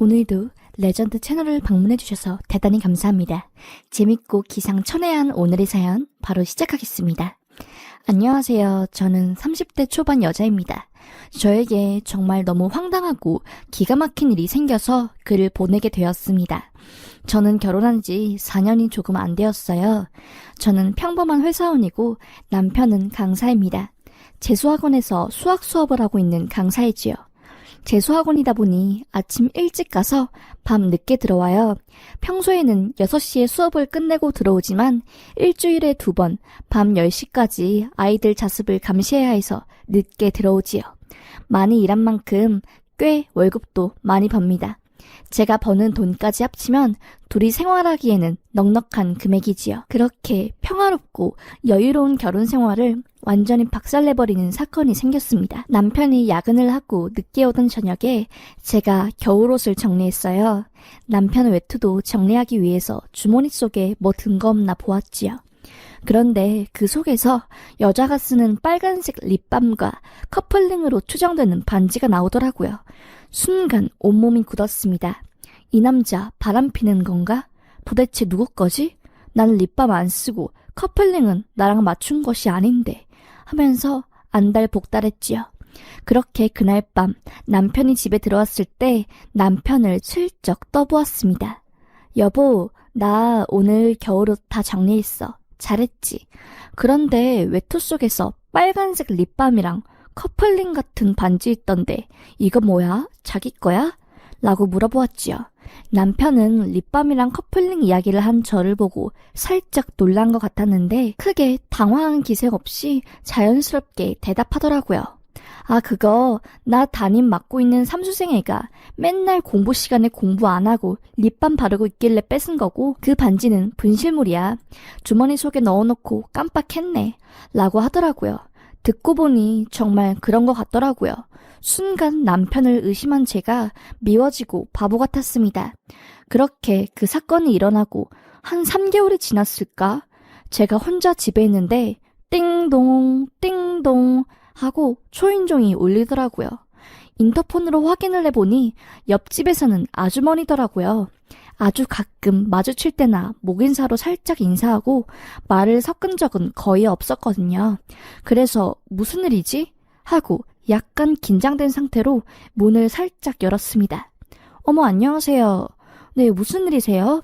오늘도 레전드 채널을 방문해주셔서 대단히 감사합니다. 재밌고 기상천외한 오늘의 사연 바로 시작하겠습니다. 안녕하세요. 저는 30대 초반 여자입니다. 저에게 정말 너무 황당하고 기가 막힌 일이 생겨서 글을 보내게 되었습니다. 저는 결혼한 지 4년이 조금 안 되었어요. 저는 평범한 회사원이고 남편은 강사입니다. 재수학원에서 수학 수업을 하고 있는 강사이지요. 재수학원이다 보니 아침 일찍 가서 밤 늦게 들어와요. 평소에는 6시에 수업을 끝내고 들어오지만 일주일에 2번 밤 10시까지 아이들 자습을 감시해야 해서 늦게 들어오지요. 많이 일한 만큼 꽤 월급도 많이 법니다. 제가 버는 돈까지 합치면 둘이 생활하기에는 넉넉한 금액이지요. 그렇게 평화롭고 여유로운 결혼 생활을 완전히 박살내버리는 사건이 생겼습니다. 남편이 야근을 하고 늦게 오던 저녁에 제가 겨울옷을 정리했어요. 남편 외투도 정리하기 위해서 주머니 속에 뭐 든 거 없나 보았지요. 그런데 그 속에서 여자가 쓰는 빨간색 립밤과 커플링으로 추정되는 반지가 나오더라고요. 순간 온몸이 굳었습니다. 이 남자 바람 피는 건가? 도대체 누구 거지? 나는 립밤 안 쓰고 커플링은 나랑 맞춘 것이 아닌데 하면서 안달복달했지요. 그렇게 그날 밤 남편이 집에 들어왔을 때 남편을 슬쩍 떠보았습니다. 여보, 나 오늘 겨울옷 다 정리했어. 잘했지. 그런데 외투 속에서 빨간색 립밤이랑 커플링 같은 반지 있던데 이거 뭐야? 자기 거야? 라고 물어보았지요. 남편은 립밤이랑 커플링 이야기를 한 저를 보고 살짝 놀란 것 같았는데 크게 당황한 기색 없이 자연스럽게 대답하더라고요. 아, 그거 나 담임 맡고 있는 삼수생 애가 맨날 공부 시간에 공부 안 하고 립밤 바르고 있길래 뺏은 거고 그 반지는 분실물이야. 주머니 속에 넣어놓고 깜빡했네. 라고 하더라고요. 듣고 보니 정말 그런 것 같더라고요. 순간 남편을 의심한 제가 미워지고 바보 같았습니다. 그렇게 그 사건이 일어나고 한 3개월이 지났을까? 제가 혼자 집에 있는데 띵동 띵동 하고 초인종이 울리더라고요. 인터폰으로 확인을 해보니 옆집에서는 아주머니더라고요. 아주 가끔 마주칠 때나 목인사로 살짝 인사하고 말을 섞은 적은 거의 없었거든요. 그래서 무슨 일이지? 하고 약간 긴장된 상태로 문을 살짝 열었습니다. 어머, 안녕하세요. 네, 무슨 일이세요?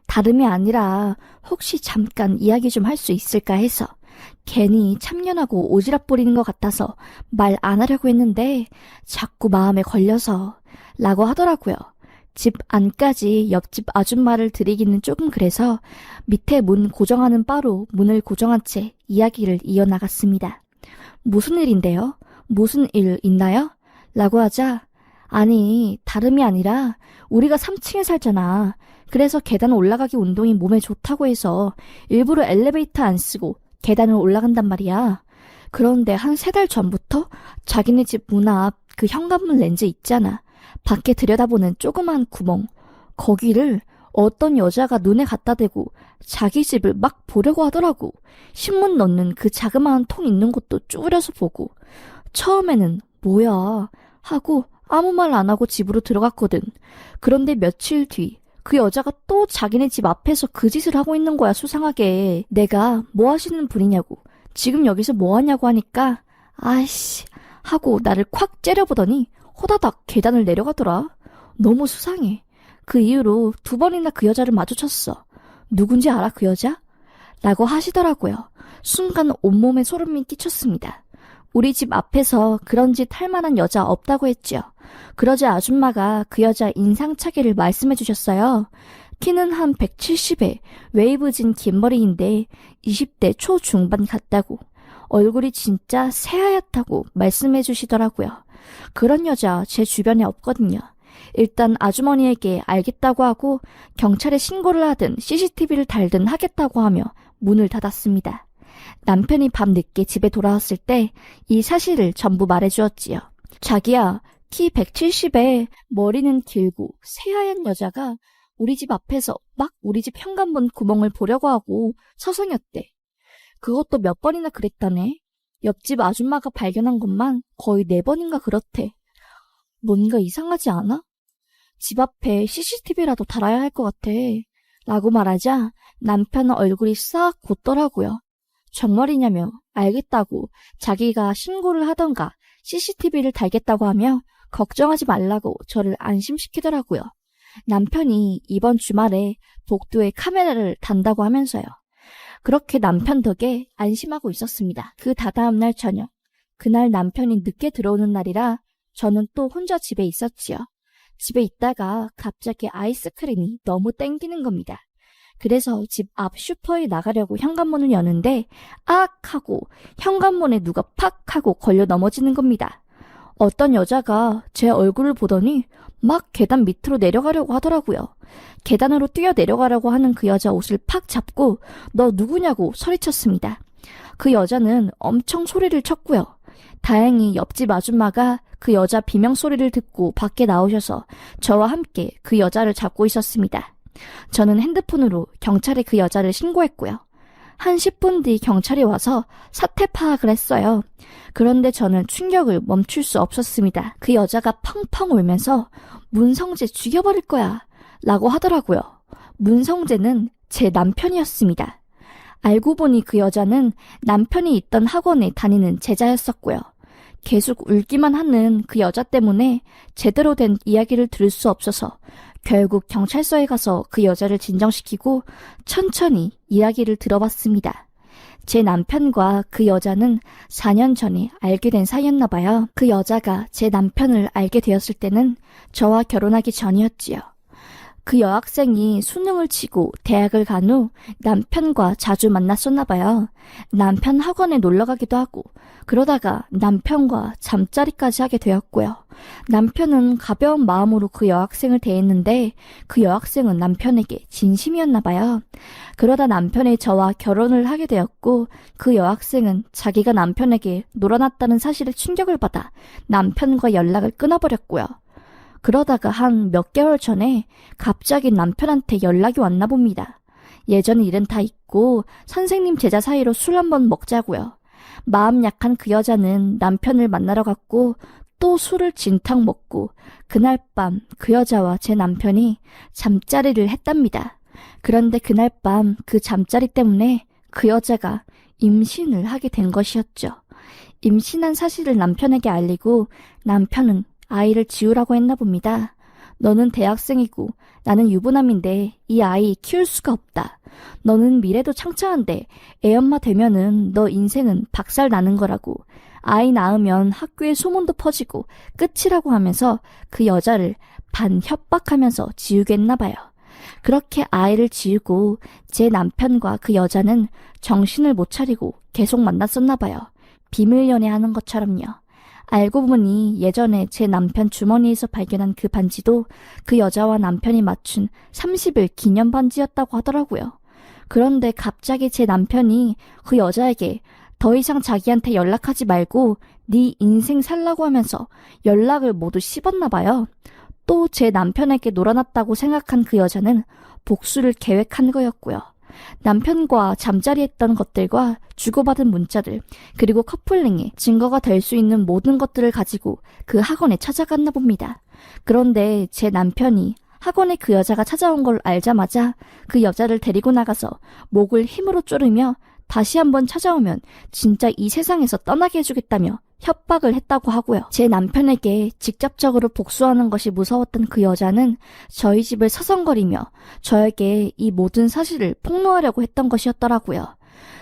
다름이 아니라 혹시 잠깐 이야기 좀 할 수 있을까 해서. 괜히 참견하고 오지랖 부리는 것 같아서 말 안 하려고 했는데 자꾸 마음에 걸려서 라고 하더라고요. 집 안까지 옆집 아줌마를 드리기는 조금 그래서 밑에 문 고정하는 바로 문을 고정한 채 이야기를 이어나갔습니다. 무슨 일인데요? 무슨 일 있나요? 라고 하자 아니 다름이 아니라 우리가 3층에 살잖아. 그래서 계단 올라가기 운동이 몸에 좋다고 해서 일부러 엘리베이터 안 쓰고 계단을 올라간단 말이야. 그런데 한 3달 전부터 자기네 집 문 앞 그 현관문 렌즈 있잖아. 밖에 들여다보는 조그만 구멍. 거기를 어떤 여자가 눈에 갖다 대고 자기 집을 막 보려고 하더라고. 신문 넣는 그 자그마한 통 있는 곳도 쭈그려서 보고. 처음에는 뭐야 하고 아무 말 안 하고 집으로 들어갔거든. 그런데 며칠 뒤 그 여자가 또 자기네 집 앞에서 그 짓을 하고 있는 거야, 수상하게. 내가 뭐 하시는 분이냐고, 지금 여기서 뭐 하냐고 하니까 아이씨 하고 나를 콱 째려보더니 호다닥 계단을 내려가더라. 너무 수상해. 그 이후로 2번이나 그 여자를 마주쳤어. 누군지 알아, 그 여자? 라고 하시더라고요. 순간 온몸에 소름이 끼쳤습니다. 우리 집 앞에서 그런 짓 할 만한 여자 없다고 했지요. 그러자 아줌마가 그 여자 인상착의를 말씀해 주셨어요. 키는 한 170에 웨이브진 긴 머리인데 20대 초중반 같다고. 얼굴이 진짜 새하얗다고 말씀해 주시더라고요. 그런 여자 제 주변에 없거든요. 일단 아주머니에게 알겠다고 하고 경찰에 신고를 하든 CCTV를 달든 하겠다고 하며 문을 닫았습니다. 남편이 밤늦게 집에 돌아왔을 때 이 사실을 전부 말해주었지요. 자기야, 키 170에 머리는 길고 새하얀 여자가 우리 집 앞에서 막 우리 집 현관문 구멍을 보려고 하고 서성였대. 그것도 몇 번이나 그랬다네. 옆집 아줌마가 발견한 것만 거의 4번인가 그렇대. 뭔가 이상하지 않아? 집 앞에 CCTV라도 달아야 할 것 같아. 라고 말하자 남편 얼굴이 싹 굳더라고요. 정말이냐며 알겠다고 자기가 신고를 하던가 CCTV를 달겠다고 하며 걱정하지 말라고 저를 안심시키더라고요. 남편이 이번 주말에 복도에 카메라를 단다고 하면서요. 그렇게 남편 덕에 안심하고 있었습니다. 그 다다음 날 저녁, 그날 남편이 늦게 들어오는 날이라 저는 또 혼자 집에 있었지요. 집에 있다가 갑자기 아이스크림이 너무 땡기는 겁니다. 그래서 집 앞 슈퍼에 나가려고 현관문을 여는데 악 하고 현관문에 누가 팍 하고 걸려 넘어지는 겁니다. 어떤 여자가 제 얼굴을 보더니 막 계단 밑으로 내려가려고 하더라고요. 계단으로 뛰어 내려가려고 하는 그 여자 옷을 팍 잡고 너 누구냐고 소리쳤습니다. 그 여자는 엄청 소리를 쳤고요. 다행히 옆집 아줌마가 그 여자 비명소리를 듣고 밖에 나오셔서 저와 함께 그 여자를 잡고 있었습니다. 저는 핸드폰으로 경찰에 그 여자를 신고했고요. 한 10분 뒤 경찰이 와서 사태 파악을 했어요. 그런데 저는 충격을 멈출 수 없었습니다. 그 여자가 펑펑 울면서 문성재 죽여버릴 거야 라고 하더라고요. 문성재는 제 남편이었습니다. 알고 보니 그 여자는 남편이 있던 학원에 다니는 제자였었고요. 계속 울기만 하는 그 여자 때문에 제대로 된 이야기를 들을 수 없어서 결국 경찰서에 가서 그 여자를 진정시키고 천천히 이야기를 들어봤습니다. 제 남편과 그 여자는 4년 전에 알게 된 사이였나 봐요. 그 여자가 제 남편을 알게 되었을 때는 저와 결혼하기 전이었지요. 그 여학생이 수능을 치고 대학을 간 후 남편과 자주 만났었나 봐요. 남편 학원에 놀러 가기도 하고 그러다가 남편과 잠자리까지 하게 되었고요. 남편은 가벼운 마음으로 그 여학생을 대했는데 그 여학생은 남편에게 진심이었나 봐요. 그러다 남편이 저와 결혼을 하게 되었고 그 여학생은 자기가 남편에게 놀아났다는 사실에 충격을 받아 남편과 연락을 끊어버렸고요. 그러다가 한 몇 개월 전에 갑자기 남편한테 연락이 왔나 봅니다. 예전 일은 다 잊고 선생님 제자 사이로 술 한번 먹자고요. 마음 약한 그 여자는 남편을 만나러 갔고 또 술을 진탕 먹고 그날 밤 그 여자와 제 남편이 잠자리를 했답니다. 그런데 그날 밤 그 잠자리 때문에 그 여자가 임신을 하게 된 것이었죠. 임신한 사실을 남편에게 알리고 남편은 아이를 지우라고 했나 봅니다. 너는 대학생이고 나는 유부남인데 이 아이 키울 수가 없다. 너는 미래도 창창한데 애엄마 되면은 너 인생은 박살 나는 거라고. 아이 낳으면 학교에 소문도 퍼지고 끝이라고 하면서 그 여자를 반 협박하면서 지우게 했나 봐요. 그렇게 아이를 지우고 제 남편과 그 여자는 정신을 못 차리고 계속 만났었나 봐요. 비밀 연애하는 것처럼요. 알고 보니 예전에 제 남편 주머니에서 발견한 그 반지도 그 여자와 남편이 맞춘 30일 기념 반지였다고 하더라고요. 그런데 갑자기 제 남편이 그 여자에게 더 이상 자기한테 연락하지 말고 네 인생 살라고 하면서 연락을 모두 씹었나 봐요. 또 제 남편에게 놀아났다고 생각한 그 여자는 복수를 계획한 거였고요. 남편과 잠자리했던 것들과 주고받은 문자들 그리고 커플링에 증거가 될 수 있는 모든 것들을 가지고 그 학원에 찾아갔나 봅니다. 그런데 제 남편이 학원에 그 여자가 찾아온 걸 알자마자 그 여자를 데리고 나가서 목을 힘으로 조르며 다시 한번 찾아오면 진짜 이 세상에서 떠나게 해주겠다며 협박을 했다고 하고요. 제 남편에게 직접적으로 복수하는 것이 무서웠던 그 여자는 저희 집을 서성거리며 저에게 이 모든 사실을 폭로하려고 했던 것이었더라고요.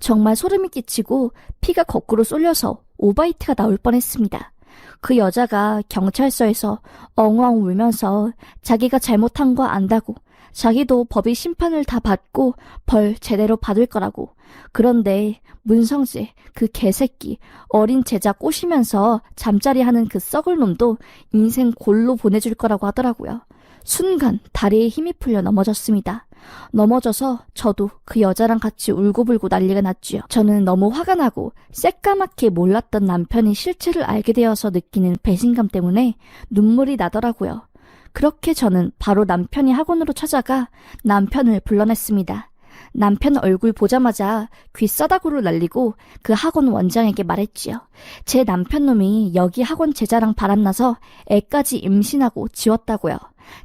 정말 소름이 끼치고 피가 거꾸로 쏠려서 오바이트가 나올 뻔했습니다. 그 여자가 경찰서에서 엉엉 울면서 자기가 잘못한 거 안다고 자기도 법의 심판을 다 받고 벌 제대로 받을 거라고. 그런데 문성재 그 개새끼 어린 제자 꼬시면서 잠자리 하는 그 썩을 놈도 인생 골로 보내줄 거라고 하더라고요. 순간 다리에 힘이 풀려 넘어졌습니다. 넘어져서 저도 그 여자랑 같이 울고불고 난리가 났지요. 저는 너무 화가 나고 새까맣게 몰랐던 남편의 실체를 알게 되어서 느끼는 배신감 때문에 눈물이 나더라고요. 그렇게 저는 바로 남편이 학원으로 찾아가 남편을 불러냈습니다. 남편 얼굴 보자마자 귀 싸다구를 날리고 그 학원 원장에게 말했지요. 제 남편 놈이 여기 학원 제자랑 바람나서 애까지 임신하고 지웠다고요.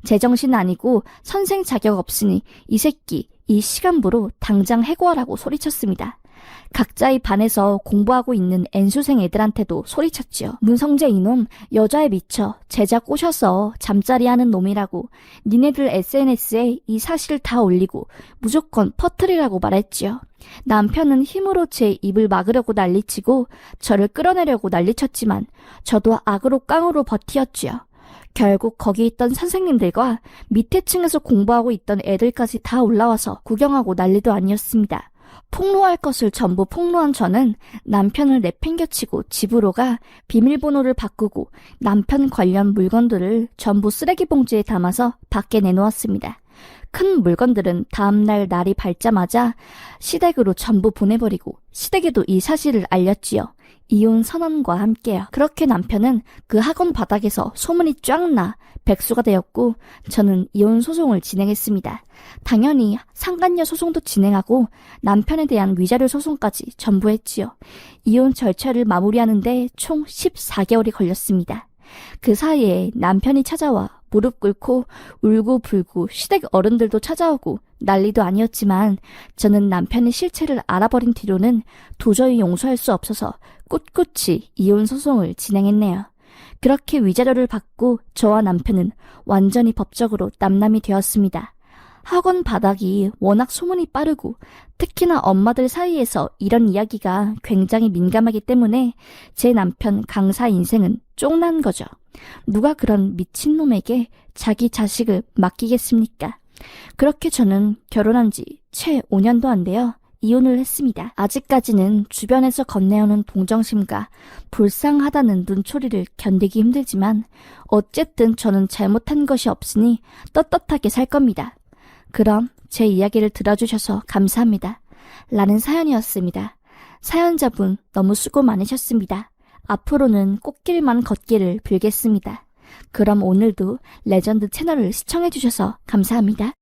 제정신 아니고 선생 자격 없으니 이 새끼 이 시간부로 당장 해고하라고 소리쳤습니다. 각자의 반에서 공부하고 있는 N수생 애들한테도 소리쳤지요. 문성재 이놈 여자에 미쳐 제자 꼬셔서 잠자리 하는 놈이라고 니네들 SNS에 이 사실 다 올리고 무조건 퍼뜨리라고 말했지요. 남편은 힘으로 제 입을 막으려고 난리치고 저를 끌어내려고 난리쳤지만 저도 악으로 깡으로 버티었지요. 결국 거기 있던 선생님들과 밑에 층에서 공부하고 있던 애들까지 다 올라와서 구경하고 난리도 아니었습니다. 폭로할 것을 전부 폭로한 저는 남편을 내팽겨치고 집으로 가 비밀번호를 바꾸고 남편 관련 물건들을 전부 쓰레기 봉지에 담아서 밖에 내놓았습니다. 큰 물건들은 다음날 날이 밝자마자 시댁으로 전부 보내버리고 시댁에도 이 사실을 알렸지요. 이혼 선언과 함께요. 그렇게 남편은 그 학원 바닥에서 소문이 쫙 나 백수가 되었고 저는 이혼 소송을 진행했습니다. 당연히 상간녀 소송도 진행하고 남편에 대한 위자료 소송까지 전부 했지요. 이혼 절차를 마무리하는데 총 14개월이 걸렸습니다. 그 사이에 남편이 찾아와 무릎 꿇고 울고 불고 시댁 어른들도 찾아오고 난리도 아니었지만 저는 남편의 실체를 알아버린 뒤로는 도저히 용서할 수 없어서 꿋꿋이 이혼 소송을 진행했네요. 그렇게 위자료를 받고 저와 남편은 완전히 법적으로 남남이 되었습니다. 학원 바닥이 워낙 소문이 빠르고 특히나 엄마들 사이에서 이런 이야기가 굉장히 민감하기 때문에 제 남편 강사 인생은 쫑난 거죠. 누가 그런 미친놈에게 자기 자식을 맡기겠습니까? 그렇게 저는 결혼한 지 채 5년도 안 되어 이혼을 했습니다. 아직까지는 주변에서 건네오는 동정심과 불쌍하다는 눈초리를 견디기 힘들지만 어쨌든 저는 잘못한 것이 없으니 떳떳하게 살 겁니다. 그럼 제 이야기를 들어주셔서 감사합니다. 라는 사연이었습니다. 사연자분 너무 수고 많으셨습니다. 앞으로는 꽃길만 걷기를 빌겠습니다. 그럼 오늘도 레전드 채널을 시청해주셔서 감사합니다.